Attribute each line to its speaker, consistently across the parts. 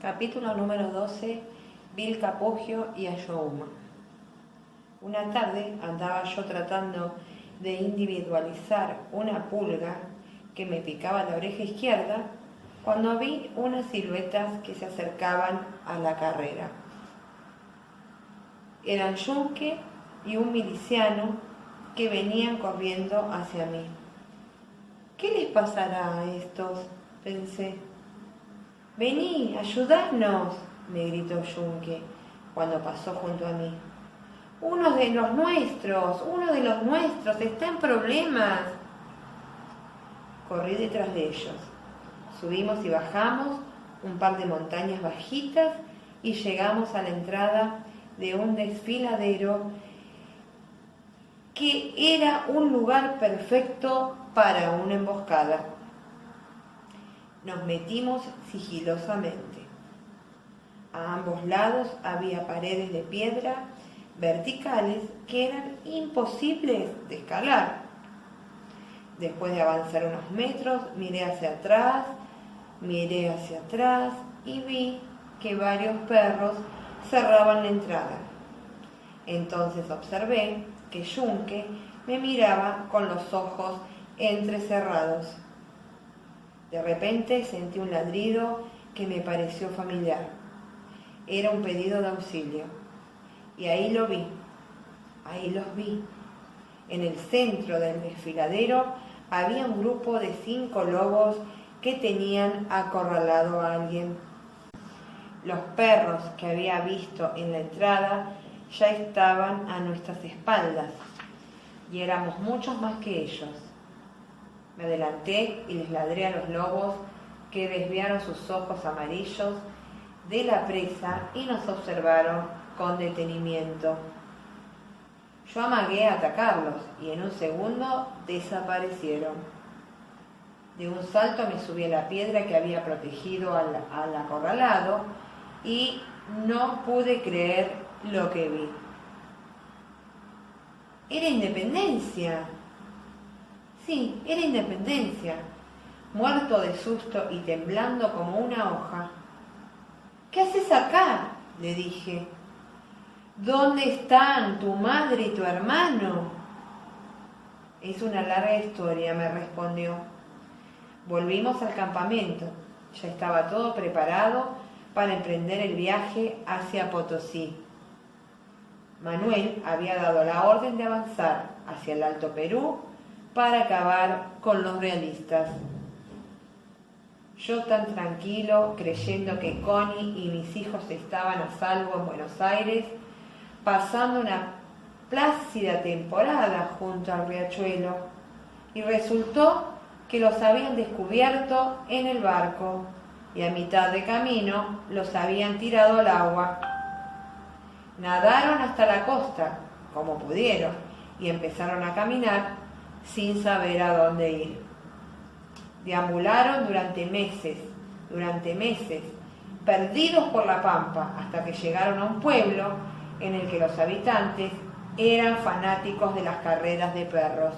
Speaker 1: Capítulo número 12. Vilcapugio y Ayohuma. Una tarde andaba yo tratando de individualizar una pulga que me picaba la oreja izquierda cuando vi unas siluetas que se acercaban a la carrera. Eran Yunque y un miliciano que venían corriendo hacia mí. ¿Qué les pasará a estos?, pensé. «Vení, ayudadnos», me gritó Yunque cuando pasó junto a mí. Uno de los nuestros está en problemas». Corrí detrás de ellos. Subimos y bajamos un par de montañas bajitas y llegamos a la entrada de un desfiladero que era un lugar perfecto para una emboscada. Nos metimos sigilosamente. A ambos lados había paredes de piedra verticales que eran imposibles de escalar. Después de avanzar unos metros, miré hacia atrás y vi que varios perros cerraban la entrada. Entonces observé que Yunque me miraba con los ojos entrecerrados. De repente sentí un ladrido que me pareció familiar. Era un pedido de auxilio. Y ahí los vi. En el centro del desfiladero había un grupo de 5 lobos que tenían acorralado a alguien. Los perros que había visto en la entrada ya estaban a nuestras espaldas y éramos muchos más que ellos. Me adelanté y les ladré a los lobos, que desviaron sus ojos amarillos de la presa y nos observaron con detenimiento. Yo amagué a atacarlos y en un segundo desaparecieron. De un salto me subí a la piedra que había protegido al acorralado y no pude creer lo que vi. Era Independencia. Sí, era Independencia, muerto de susto y temblando como una hoja. «¿Qué haces acá?», le dije. «¿Dónde están tu madre y tu hermano?». «Es una larga historia», me respondió. Volvimos al campamento. Ya estaba todo preparado para emprender el viaje hacia Potosí. Manuel había dado la orden de avanzar hacia el Alto Perú para acabar con los realistas. Yo tan tranquilo, creyendo que Connie y mis hijos estaban a salvo en Buenos Aires, pasando una plácida temporada junto al riachuelo, y resultó que los habían descubierto en el barco y a mitad de camino los habían tirado al agua. Nadaron hasta la costa, como pudieron, y empezaron a caminar sin saber a dónde ir. Deambularon durante meses, perdidos por la pampa, hasta que llegaron a un pueblo en el que los habitantes eran fanáticos de las carreras de perros.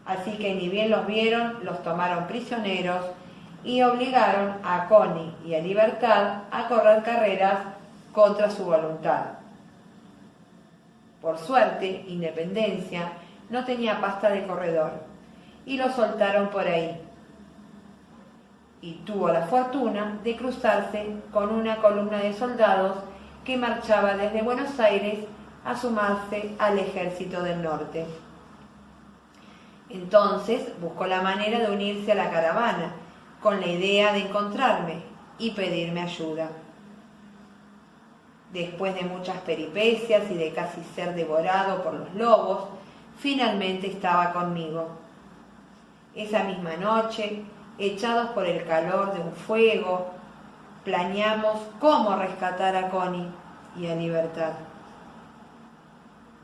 Speaker 1: Así que ni bien los vieron, los tomaron prisioneros y obligaron a Connie y a Libertad a correr carreras contra su voluntad. Por suerte, Independencia no tenía pasta de corredor y lo soltaron por ahí. Y tuvo la fortuna de cruzarse con una columna de soldados que marchaba desde Buenos Aires a sumarse al ejército del norte. Entonces buscó la manera de unirse a la caravana con la idea de encontrarme y pedirme ayuda. Después de muchas peripecias y de casi ser devorado por los lobos, finalmente estaba conmigo. Esa misma noche, echados por el calor de un fuego, planeamos cómo rescatar a Connie y a Libertad.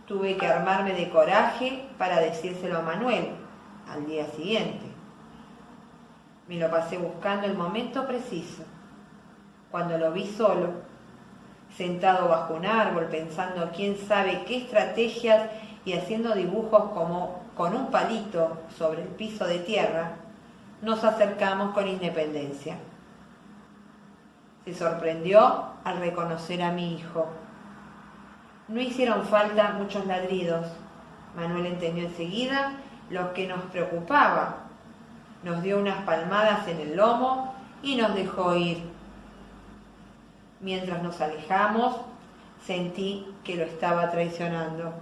Speaker 1: Tuve que armarme de coraje para decírselo a Manuel al día siguiente. Me lo pasé buscando el momento preciso. Cuando lo vi solo, sentado bajo un árbol, pensando quién sabe qué estrategias y haciendo dibujos como con un palito sobre el piso de tierra, nos acercamos con Independencia. Se sorprendió al reconocer a mi hijo. No hicieron falta muchos ladridos. Manuel entendió enseguida lo que nos preocupaba. Nos dio unas palmadas en el lomo y nos dejó ir. Mientras nos alejamos, sentí que lo estaba traicionando.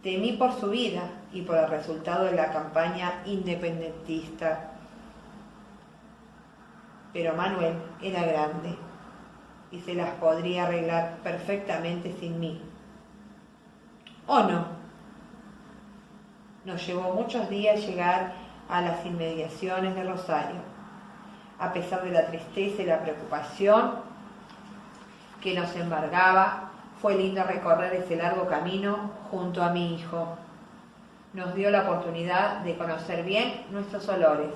Speaker 1: Temí por su vida y por el resultado de la campaña independentista. Pero Manuel era grande y se las podría arreglar perfectamente sin mí. ¿O no? Nos llevó muchos días llegar a las inmediaciones de Rosario. A pesar de la tristeza y la preocupación que nos embargaba, fue lindo recorrer ese largo camino junto a mi hijo. Nos dio la oportunidad de conocer bien nuestros olores.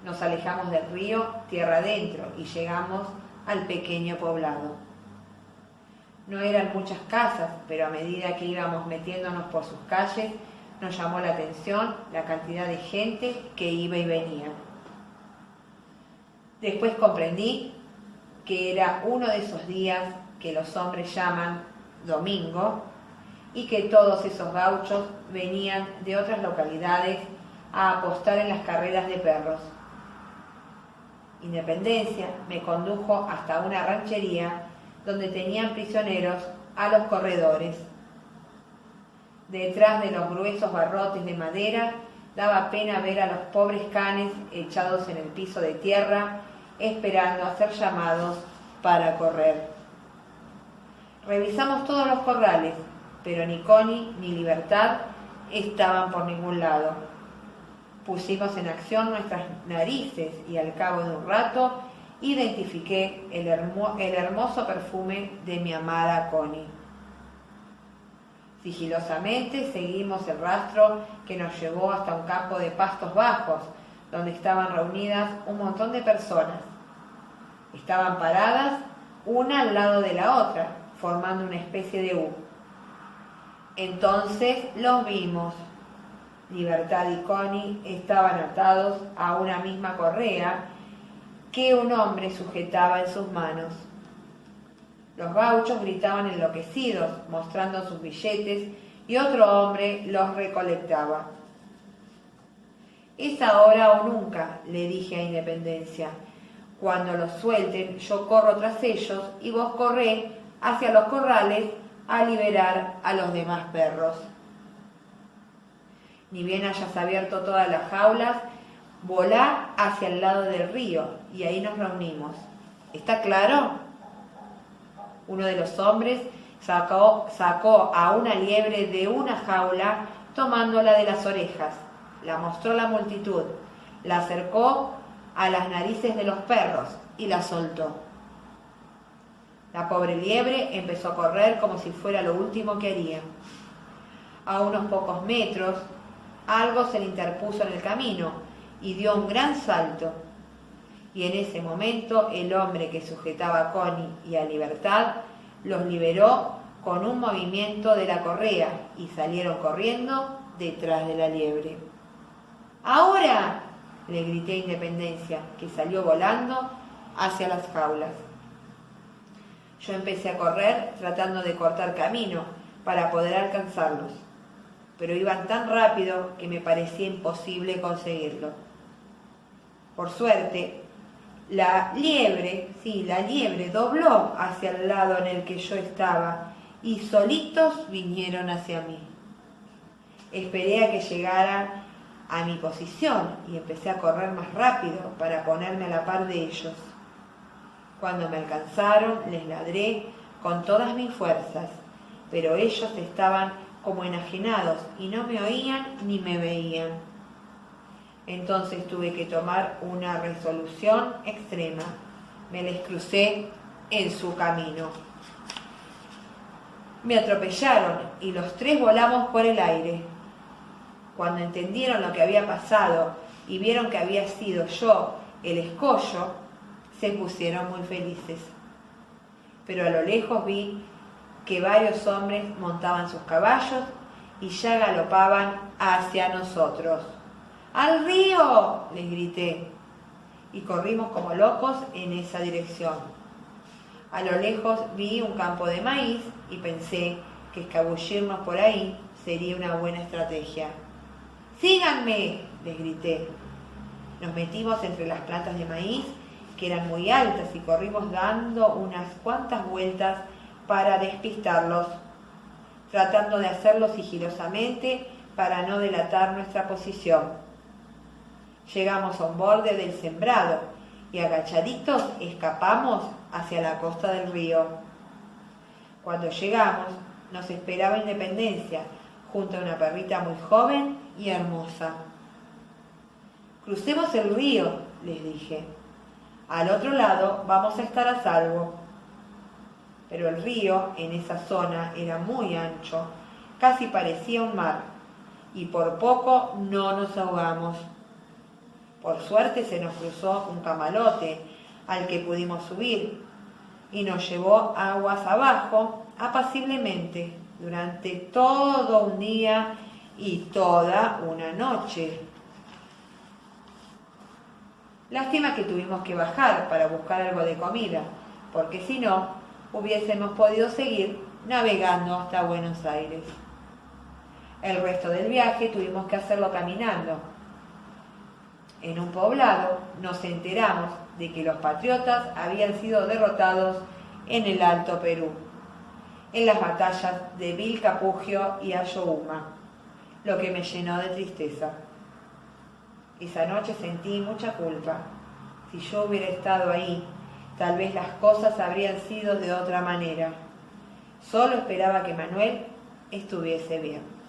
Speaker 1: Nos alejamos del río tierra adentro y llegamos al pequeño poblado. No eran muchas casas, pero a medida que íbamos metiéndonos por sus calles, nos llamó la atención la cantidad de gente que iba y venía. Después comprendí que era uno de esos días que los hombres llaman domingo y que todos esos gauchos venían de otras localidades a apostar en las carreras de perros. Independencia me condujo hasta una ranchería donde tenían prisioneros a los corredores. Detrás de los gruesos barrotes de madera daba pena ver a los pobres canes echados en el piso de tierra, esperando a ser llamados para correr. Revisamos todos los corrales, pero ni Connie ni Libertad estaban por ningún lado. Pusimos en acción nuestras narices y al cabo de un rato identifiqué el hermoso perfume de mi amada Connie. Sigilosamente seguimos el rastro que nos llevó hasta un campo de pastos bajos, donde estaban reunidas un montón de personas. Estaban paradas una al lado de la otra, formando una especie de U. Entonces los vimos. Libertad y Connie estaban atados a una misma correa que un hombre sujetaba en sus manos. Los gauchos gritaban enloquecidos, mostrando sus billetes, y otro hombre los recolectaba. Es ahora o nunca, le dije a Independencia. Cuando los suelten, yo corro tras ellos y vos corré hacia los corrales a liberar a los demás perros. Ni bien hayas abierto todas las jaulas, volá hacia el lado del río y ahí nos reunimos. ¿Está claro? Uno de los hombres sacó a una liebre de una jaula tomándola de las orejas. La mostró a la multitud, la acercó a las narices de los perros y la soltó. La pobre liebre empezó a correr como si fuera lo último que haría. A unos pocos metros, algo se le interpuso en el camino y dio un gran salto. Y en ese momento el hombre que sujetaba a Connie y a Libertad los liberó con un movimiento de la correa y salieron corriendo detrás de la liebre. ¡Ahora!, le grité a Independencia, que salió volando hacia las jaulas. Yo empecé a correr tratando de cortar camino para poder alcanzarlos, pero iban tan rápido que me parecía imposible conseguirlo. Por suerte, la liebre dobló hacia el lado en el que yo estaba y solitos vinieron hacia mí. Esperé a que llegara a mi posición y empecé a correr más rápido para ponerme a la par de ellos. Cuando me alcanzaron, les ladré con todas mis fuerzas, pero ellos estaban como enajenados y no me oían ni me veían. Entonces tuve que tomar una resolución extrema. Me les crucé en su camino. Me atropellaron y los tres volamos por el aire. Cuando entendieron lo que había pasado y vieron que había sido yo el escollo, se pusieron muy felices. Pero a lo lejos vi que varios hombres montaban sus caballos y ya galopaban hacia nosotros. ¡Al río!, les grité. y corrimos como locos en esa dirección. A lo lejos vi un campo de maíz y pensé que escabullirnos por ahí sería una buena estrategia. ¡Síganme!, les grité. Nos metimos entre las plantas de maíz, que eran muy altas, y corrimos dando unas cuantas vueltas para despistarlos, tratando de hacerlo sigilosamente para no delatar nuestra posición. Llegamos a un borde del sembrado y agachaditos escapamos hacia la costa del río. Cuando llegamos, nos esperaba Independencia, junto a una perrita muy joven y hermosa. «Crucemos el río», les dije. «Al otro lado vamos a estar a salvo». Pero el río en esa zona era muy ancho, casi parecía un mar, y por poco no nos ahogamos. Por suerte se nos cruzó un camalote al que pudimos subir y nos llevó aguas abajo apaciblemente durante todo un día y toda una noche. Lástima que tuvimos que bajar para buscar algo de comida, porque si no, hubiésemos podido seguir navegando hasta Buenos Aires. El resto del viaje tuvimos que hacerlo caminando. En un poblado nos enteramos de que los patriotas habían sido derrotados en el Alto Perú, en las batallas de Vilcapugio y Ayohuma, lo que me llenó de tristeza. Esa noche sentí mucha culpa. Si yo hubiera estado ahí, tal vez las cosas habrían sido de otra manera. Solo esperaba que Manuel estuviese bien.